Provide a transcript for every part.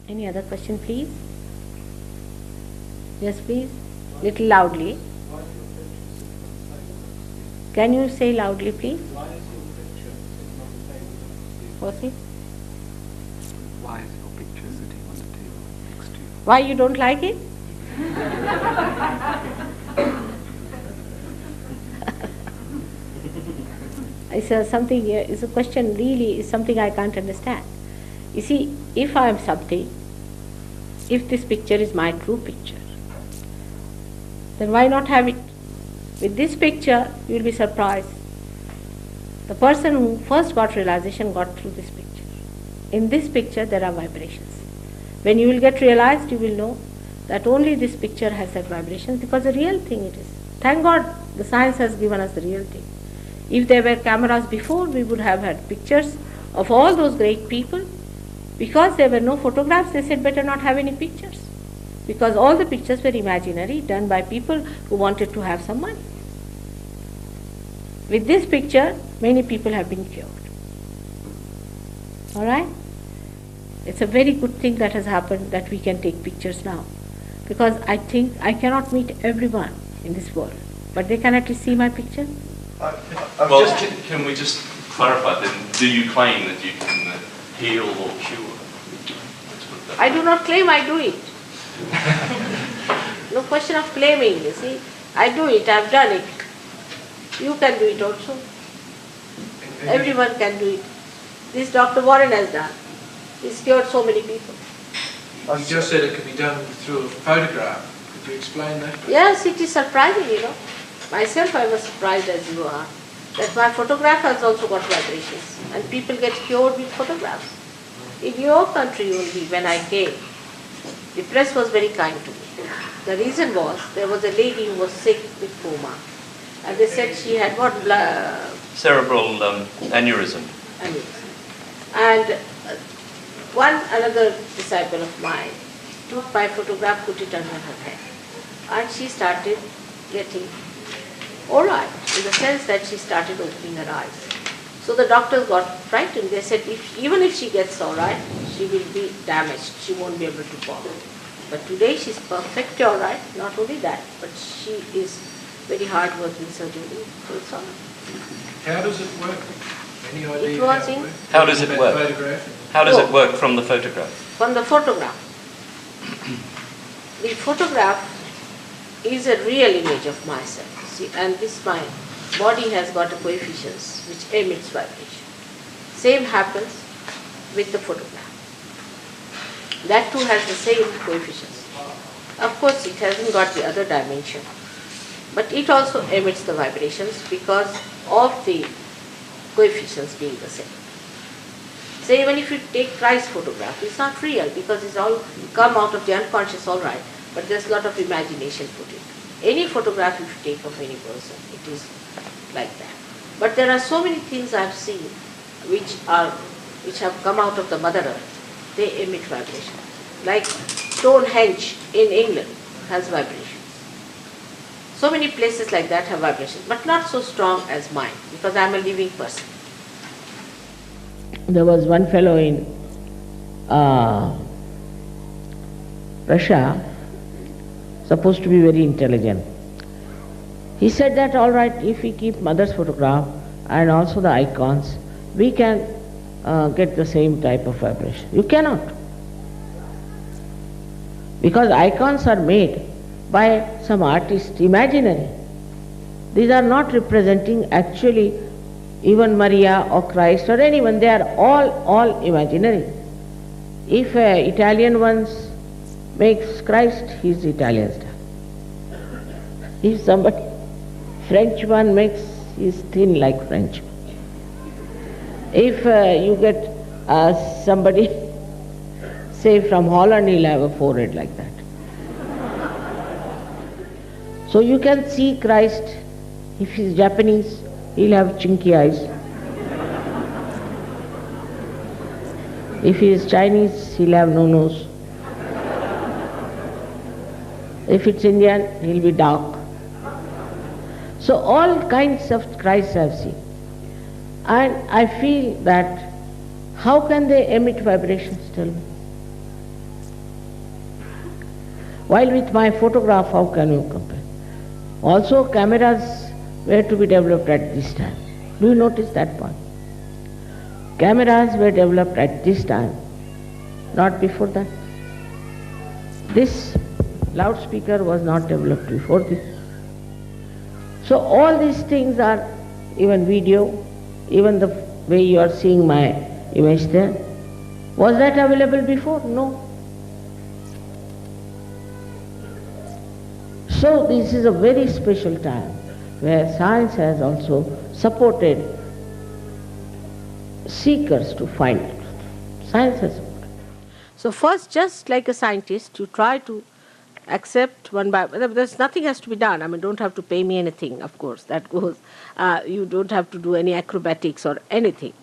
Any other question, please? Yes, please. Little loudly. Can you say loudly, please? What's it? Why is your picture sitting on the table next to you? Why you don't like it? It's a question really is something I can't understand. You see, if I am something, if this picture is my true picture, then why not have it? With this picture, you will be surprised. The person who first got realization got through this picture. In this picture, there are vibrations. When you will get realized, you will know that only this picture has that vibrations because the real thing it is. Thank God, the science has given us the real thing. If there were cameras before, we would have had pictures of all those great people. Because there were no photographs, they said better not have any pictures. Because all the pictures were imaginary, done by people who wanted to have some money. With this picture, many people have been cured. All right? It's a very good thing that has happened that we can take pictures now. Because I think I cannot meet everyone in this world, but they can at least see my picture. Can we just clarify then? Do you claim that you can heal or cure? I do not claim, I do it. No question of claiming, you see. I do it, I have done it. You can do it also. Everyone can do it. This Dr. Warren has done. He's cured so many people. You just said it could be done through a photograph. Could you explain that? Yes, it is surprising, you know. Myself, I was surprised as you are, that my photograph has also got vibrations. And people get cured with photographs. In your country only, when I came, the press was very kind to me. The reason was, there was a lady who was sick with coma. And they said she had what? Cerebral aneurysm. And another disciple of mine took my photograph, put it under her head. And she started getting all right, in the sense that she started opening her eyes. So the doctors got frightened. They said, even if she gets all right, she will be damaged. She won't be able to walk. But today she's perfectly all right. Not only that, but she is very hard-working surgeon. So it's all right. How does it work? Any idea It was in... How does it work? How does it work from the photograph? From the photograph. The photograph is a real image of myself. See, and this my body has got a coefficients which emits vibration. Same happens with the photograph. That too has the same coefficients. Of course, it hasn't got the other dimension, but it also emits the vibrations because of the coefficients being the same. Say even if you take Christ photograph, it's not real because it's all come out of the unconscious, all right, but there's a lot of imagination put in. Any photograph if you take of any person, it is like that. But there are so many things I've seen which have come out of the Mother Earth. They emit vibration. Like Stonehenge in England has vibrations. So many places like that have vibrations, but not so strong as mine because I'm a living person. There was one fellow in Russia, supposed to be very intelligent. He said that all right, if we keep mother's photograph and also the icons, we can get the same type of vibration. You cannot. Because icons are made by some artist, imaginary. These are not representing actually even Maria or Christ or anyone. They are all imaginary. If Italian ones makes Christ, he is Italian style. If somebody French one makes, he is thin like French. If you get somebody, say from Holland, he'll have a forehead like that. So you can see Christ. If he's Japanese, he'll have chinky eyes. If he is Chinese, he'll have no nose. If it's Indian, he'll be dark. So all kinds of Christs I've seen. And I feel that how can they emit vibrations, tell me? While with my photograph, how can you compare? Also, cameras were to be developed at this time. Do you notice that point? Cameras were developed at this time, not before that. This loudspeaker was not developed before this. So all these things are, even video, even the way you are seeing my image there, was that available before? No. So this is a very special time where science has also supported seekers to find it. Science has supported. So first, just like a scientist, you try to accept one by, there's nothing has to be done. I mean, don't have to pay me anything, of course, that goes. You don't have to do any acrobatics or anything.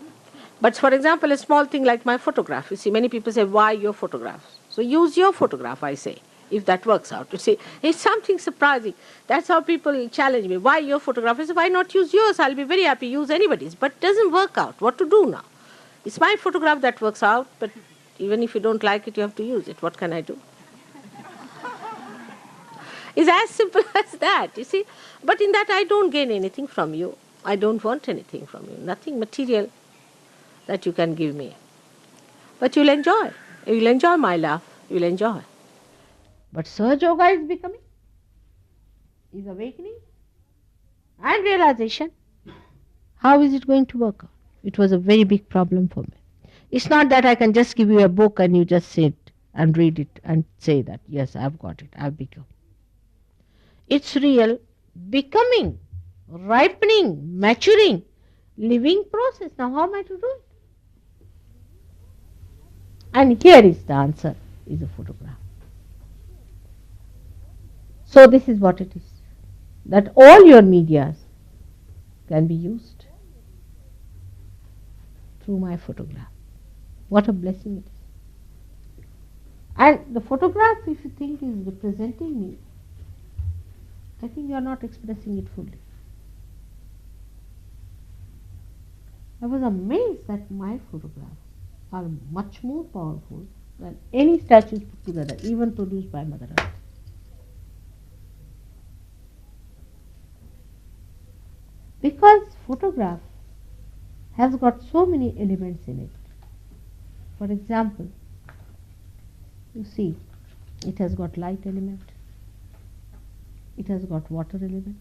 But for example, a small thing like my photograph. You see, many people say, why your photographs? So use your photograph, I say, if that works out. You see, it's something surprising. That's how people challenge me. Why your photograph? I say, why not use yours? I'll be very happy, use anybody's. But it doesn't work out. What to do now? It's my photograph that works out, but even if you don't like it, you have to use it. What can I do? It's as simple as that, you see. But in that I don't gain anything from you. I don't want anything from you. Nothing material that you can give me. But you'll enjoy. You'll enjoy my laugh. You'll enjoy. But Sahaja Yoga is becoming, is awakening and realization. How is it going to work out? It was a very big problem for me. It's not that I can just give you a book and you just sit and read it and say that, yes, I've got it, I've become. It's real becoming, ripening, maturing, living process. Now how am I to do it? And here is the answer, is a photograph. So this is what it is, that all your medias can be used through my photograph. What a blessing it is. And the photograph, if you think is representing me, I think you are not expressing it fully. I was amazed that my photographs are much more powerful than any statues put together, even produced by Mother Earth. Because photograph has got so many elements in it. For example, you see, it has got light element, it has got water element,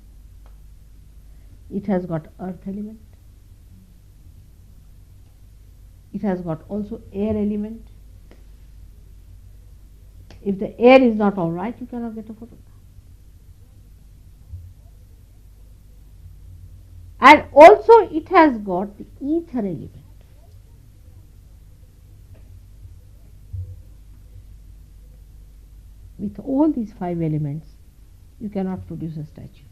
it has got earth element, it has got also air element. If the air is not all right, you cannot get a photograph. And also it has got the ether element. With all these 5 elements, you cannot produce a statue.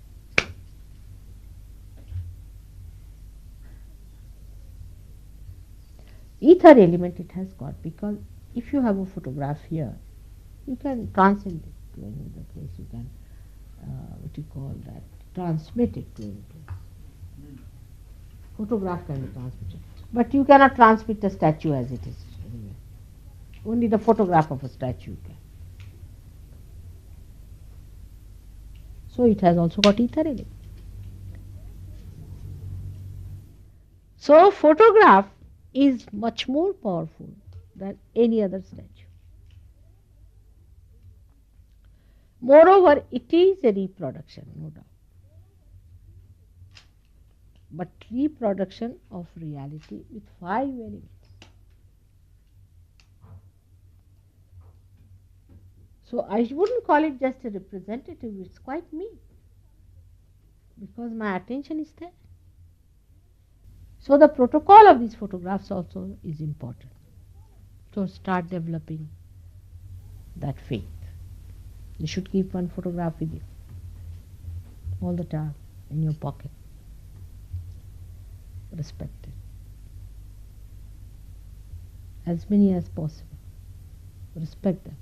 Ether element it has got, because if you have a photograph here, you can transcend it to any other place. You can, what you call that, transmit it to any place. Photograph can be transmitted, but you cannot transmit a statue as it is anyway. Only the photograph of a statue can. So it has also got ether element. So photograph is much more powerful than any other statue. Moreover, it is a reproduction, no doubt. But reproduction of reality with 5 elements. So I wouldn't call it just a representative, it's quite me, because my attention is there. So the protocol of these photographs also is important. So start developing that faith. You should keep one photograph with you all the time in your pocket. Respect it. As many as possible. Respect them.